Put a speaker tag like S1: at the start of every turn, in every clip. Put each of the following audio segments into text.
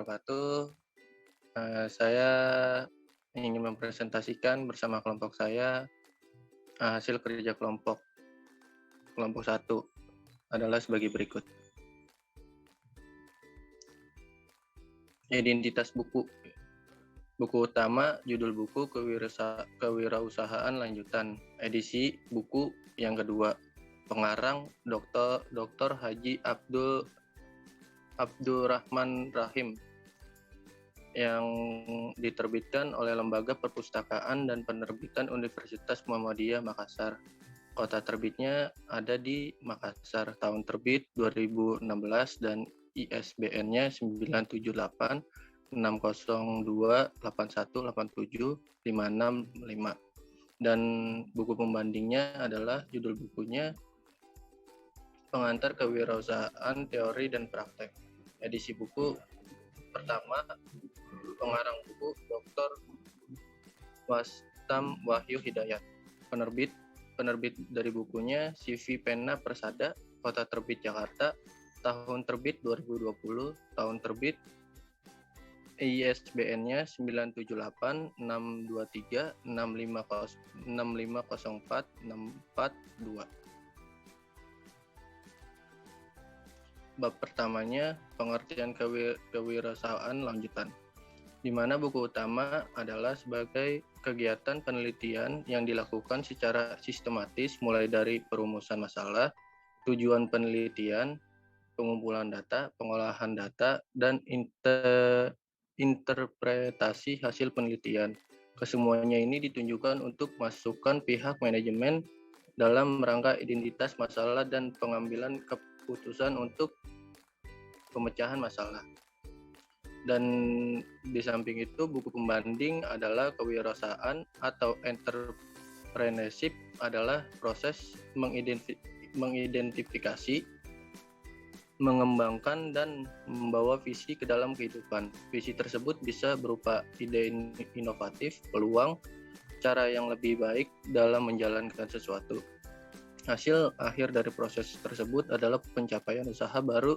S1: wabarakatuh. Saya ingin mempresentasikan bersama kelompok saya hasil kerja kelompok satu adalah sebagai berikut. Identitas buku. Buku utama, judul buku Kewirausahaan Lanjutan, edisi buku yang kedua. Pengarang Dr. Haji Abdurrahman Rahim, yang diterbitkan oleh Lembaga Perpustakaan dan Penerbitan Universitas Muhammadiyah Makassar. Kota terbitnya ada di Makassar. Tahun terbit 2016 dan ISBN-nya 978 602 81 87 565. Dan buku pembandingnya adalah judul bukunya Pengantar Kewirausahaan Teori dan Praktek. Edisi buku pertama, pengarang buku Dr. Wastam Wahyu Hidayat. Penerbit dari bukunya CV Pena Persada, kota terbit Jakarta, tahun terbit 2020, tahun terbit ISBN-nya 978 623 6504 642. Bab pertamanya, pengertian kewirausahaan lanjutan, di mana buku utama adalah sebagai kegiatan penelitian yang dilakukan secara sistematis mulai dari perumusan masalah, tujuan penelitian, pengumpulan data, pengolahan data, dan interpretasi hasil penelitian. Kesemuanya ini ditunjukkan untuk masukan pihak manajemen dalam rangka identitas masalah dan pengambilan keputusan untuk pemecahan masalah. Dan di samping itu, buku pembanding adalah kewirausahaan atau entrepreneurship adalah proses mengidentifikasi, mengembangkan, dan membawa visi ke dalam kehidupan. Visi tersebut bisa berupa ide inovatif, peluang, cara yang lebih baik dalam menjalankan sesuatu. Hasil akhir dari proses tersebut adalah pencapaian usaha baru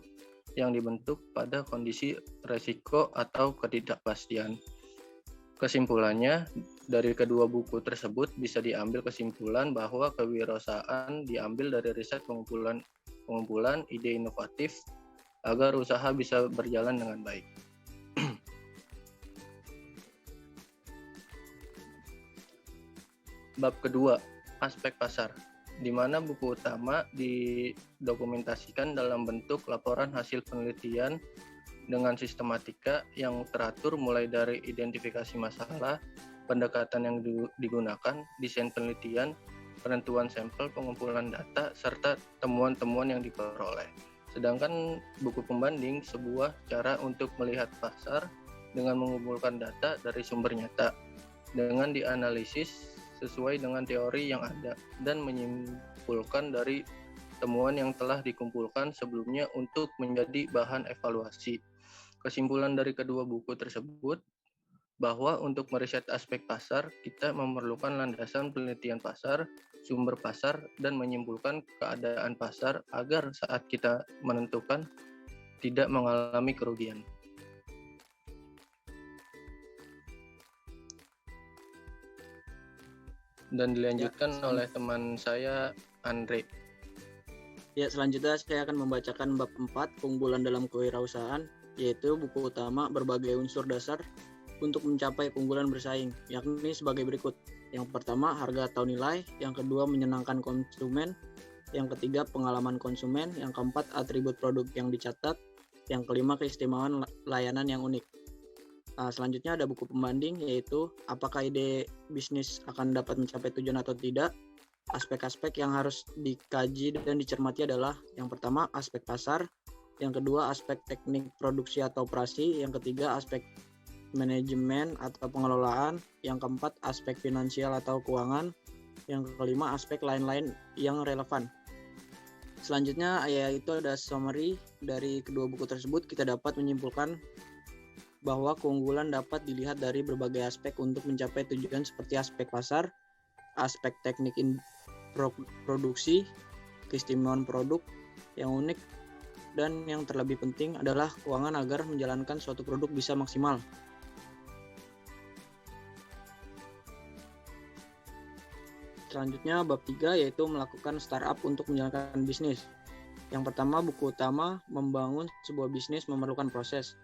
S1: yang dibentuk pada kondisi resiko atau ketidakpastian. Kesimpulannya, dari kedua buku tersebut bisa diambil kesimpulan bahwa kewirausahaan diambil dari riset pengumpulan ide inovatif agar usaha bisa berjalan dengan baik. Bab kedua, aspek pasar, di mana buku utama didokumentasikan dalam bentuk laporan hasil penelitian dengan sistematika yang teratur mulai dari identifikasi masalah, pendekatan yang digunakan, desain penelitian, penentuan sampel, pengumpulan data, serta temuan-temuan yang diperoleh. Sedangkan buku pembanding sebuah cara untuk melihat pasar dengan mengumpulkan data dari sumber nyata, dengan dianalisis sesuai dengan teori yang ada, dan menyimpulkan dari temuan yang telah dikumpulkan sebelumnya untuk menjadi bahan evaluasi. Kesimpulan dari kedua buku tersebut bahwa untuk meriset aspek pasar, kita memerlukan landasan penelitian pasar, sumber pasar, dan menyimpulkan keadaan pasar agar saat kita menentukan tidak mengalami kerugian. Dan dilanjutkan oleh teman saya, Andre.
S2: Ya, selanjutnya saya akan membacakan bab 4, keunggulan dalam kewirausahaan, yaitu buku utama berbagai unsur dasar untuk mencapai keunggulan bersaing, yakni sebagai berikut. Yang pertama, harga atau nilai. Yang kedua, menyenangkan konsumen. Yang ketiga, pengalaman konsumen. Yang keempat, atribut produk yang dicatat. Yang kelima, keistimewaan layanan yang unik. Selanjutnya ada buku pembanding, yaitu apakah ide bisnis akan dapat mencapai tujuan atau tidak. Aspek-aspek yang harus dikaji dan dicermati adalah yang pertama, aspek pasar. Yang kedua, aspek teknik produksi atau operasi. Yang ketiga, aspek manajemen atau pengelolaan. Yang keempat, aspek finansial atau keuangan. Yang kelima, aspek lain-lain yang relevan. Selanjutnya yaitu ada summary dari kedua buku tersebut. Kita dapat menyimpulkan bahwa keunggulan dapat dilihat dari berbagai aspek untuk mencapai tujuan seperti aspek pasar, aspek teknik produksi, keistimewaan produk yang unik, dan yang terlebih penting adalah keuangan agar menjalankan suatu produk bisa maksimal. Selanjutnya bab 3 yaitu melakukan startup untuk menjalankan bisnis. Yang pertama, buku utama membangun sebuah bisnis memerlukan proses.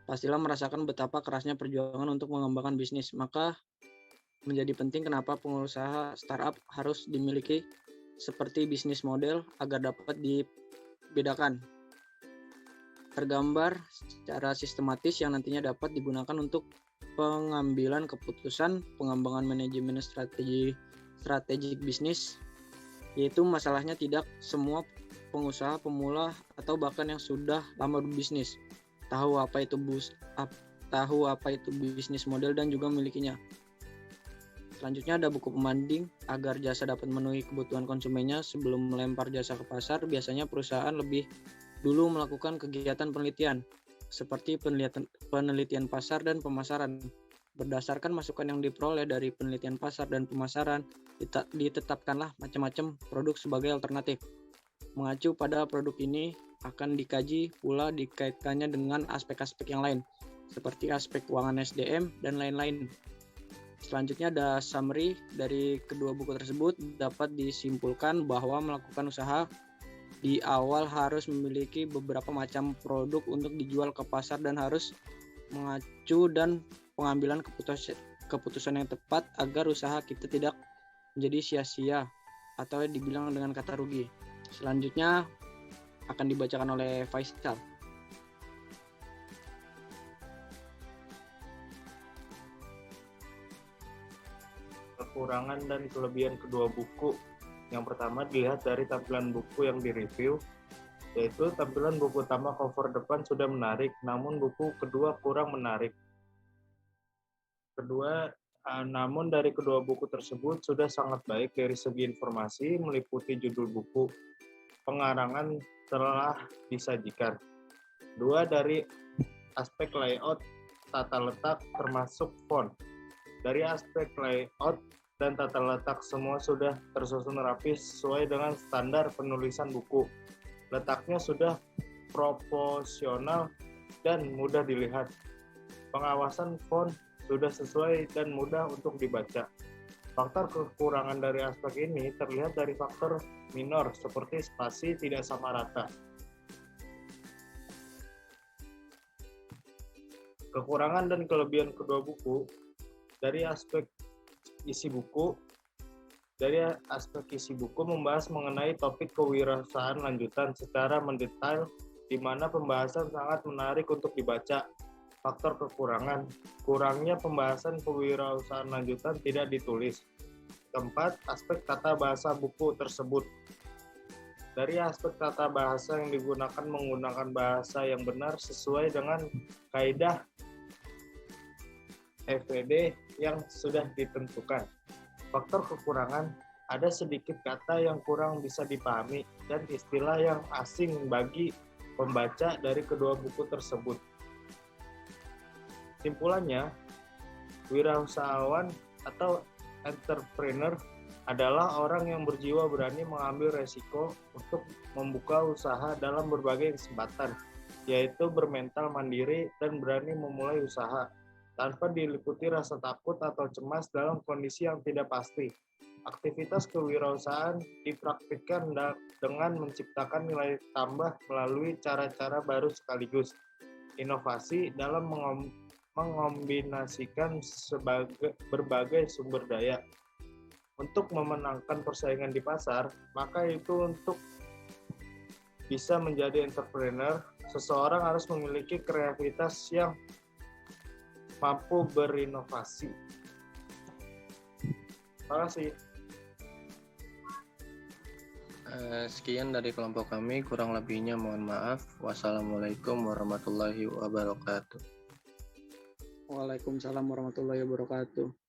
S2: Pastilah merasakan betapa kerasnya perjuangan untuk mengembangkan bisnis. Maka menjadi penting kenapa pengusaha startup harus dimiliki seperti bisnis model agar dapat dibedakan. Tergambar secara sistematis yang nantinya dapat digunakan untuk pengambilan keputusan, pengembangan manajemen strategik bisnis, yaitu masalahnya tidak semua pengusaha pemula atau bahkan yang sudah lama berbisnis tahu apa itu bisnis model dan juga memilikinya. Selanjutnya ada buku pembanding agar jasa dapat memenuhi kebutuhan konsumennya sebelum melempar jasa ke pasar. Biasanya perusahaan lebih dulu melakukan kegiatan penelitian seperti penelitian pasar dan pemasaran. Berdasarkan masukan yang diperoleh dari penelitian pasar dan pemasaran, ditetapkanlah macam-macam produk sebagai alternatif. Mengacu pada produk ini akan dikaji pula dikaitkannya dengan aspek-aspek yang lain, seperti aspek keuangan SDM dan lain-lain. Selanjutnya ada summary dari kedua buku tersebut. Dapat disimpulkan bahwa melakukan usaha di awal harus memiliki beberapa macam produk untuk dijual ke pasar dan harus mengacu dan pengambilan keputusan yang tepat agar usaha kita tidak menjadi sia-sia atau dibilang dengan kata rugi. Selanjutnya akan dibacakan oleh Faisal.
S3: Kekurangan dan kelebihan kedua buku. Yang pertama dilihat dari tampilan buku yang direview, yaitu tampilan buku utama cover depan sudah menarik, namun buku kedua kurang menarik. Namun dari kedua buku tersebut sudah sangat baik dari segi informasi, meliputi judul buku, pengarangan telah disajikan. Dua, dari aspek layout, tata letak, termasuk font. Dari aspek layout dan tata letak semua sudah tersusun rapi sesuai dengan standar penulisan buku. Letaknya sudah proporsional dan mudah dilihat. Pengawasan font sudah sesuai dan mudah untuk dibaca. Faktor kekurangan dari aspek ini terlihat dari faktor minor seperti spasi tidak sama rata. Kekurangan dan kelebihan kedua buku. Dari aspek isi buku membahas mengenai topik kewirausahaan lanjutan secara mendetail, di mana pembahasan sangat menarik untuk dibaca. Faktor kekurangan, kurangnya pembahasan kewirausahaan lanjutan tidak ditulis. Keempat, aspek tata bahasa buku tersebut. Dari aspek tata bahasa yang digunakan menggunakan bahasa yang benar sesuai dengan kaidah FWD yang sudah ditentukan. Faktor kekurangan, ada sedikit kata yang kurang bisa dipahami dan istilah yang asing bagi pembaca dari kedua buku tersebut. Simpulannya, wirausahawan atau entrepreneur adalah orang yang berjiwa berani mengambil resiko untuk membuka usaha dalam berbagai kesempatan, yaitu bermental mandiri dan berani memulai usaha tanpa diliputi rasa takut atau cemas dalam kondisi yang tidak pasti. Aktivitas kewirausahaan dipraktikkan dengan menciptakan nilai tambah melalui cara-cara baru sekaligus inovasi dalam mengombinasikan berbagai sumber daya. Untuk memenangkan persaingan di pasar, maka itu untuk bisa menjadi entrepreneur, seseorang harus memiliki kreativitas yang mampu berinovasi. Terima kasih.
S1: Sekian dari kelompok kami, kurang lebihnya mohon maaf. Wassalamualaikum warahmatullahi wabarakatuh.
S2: Waalaikumsalam warahmatullahi wabarakatuh.